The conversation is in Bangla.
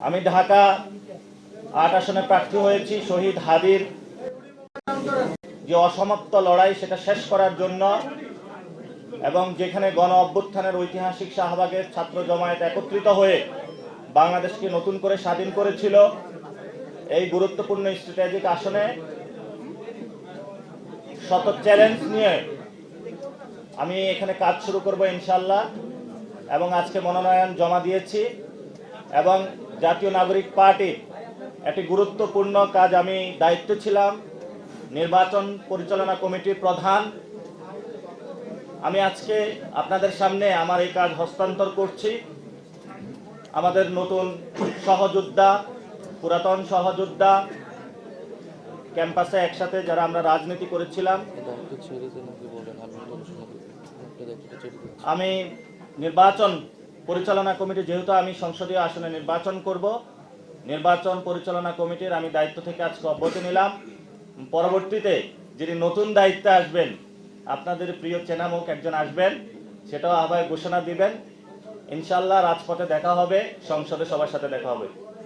আমি ঢাকা ৮ আসনে প্রার্থী হয়েছি শহীদ হাদির যে অসমাপ্ত লড়াই সেটা শেষ করার জন্য এবং যেখানে গণ অভ্যুত্থানের ঐতিহাসিক শাহবাগের ছাত্র জমায়েত একত্রিত হয়ে বাংলাদেশকে নতুন করে স্বাধীন করেছিল। এই গুরুত্বপূর্ণ স্ট্র্যাটেজিক আসনে শত চ্যালেঞ্জ নিয়ে আমি এখানে কাজ শুরু করব ইনশাআল্লাহ। এবং আজকে মনোনয়ন জমা দিয়েছি এবং জাতীয় নাগরিক পার্টির একটি গুরুত্বপূর্ণ কাজ, আমি দায়িত্ব ছিলাম নির্বাচন পরিচালনা কমিটির প্রধান। আমি আজকে আপনাদের সামনে আমার এই কাজ হস্তান্তর করছি। আমাদের নতুন সহযোদ্ধা, পুরাতন সহযোদ্ধা, ক্যাম্পাসে একসাথে যারা আমরা রাজনীতি করেছিলাম, আমি নির্বাচন পরিচালনা কমিটি, যেহেতু আমি সংসদীয় আসনে নির্বাচন করব, নির্বাচন পরিচালনা কমিটির আমি দায়িত্ব থেকে আজকে অব্যাহতি নিলাম। পরবর্তীতে যিনি নতুন দায়িত্বে আসবেন, আপনাদের প্রিয় চেনামুখ একজন আসবেন, সেটাও আহ্বায়ক ঘোষণা দিবেন। ইনশাআল্লাহ রাজপথে দেখা হবে, সংসদে সবার সাথে দেখা হবে।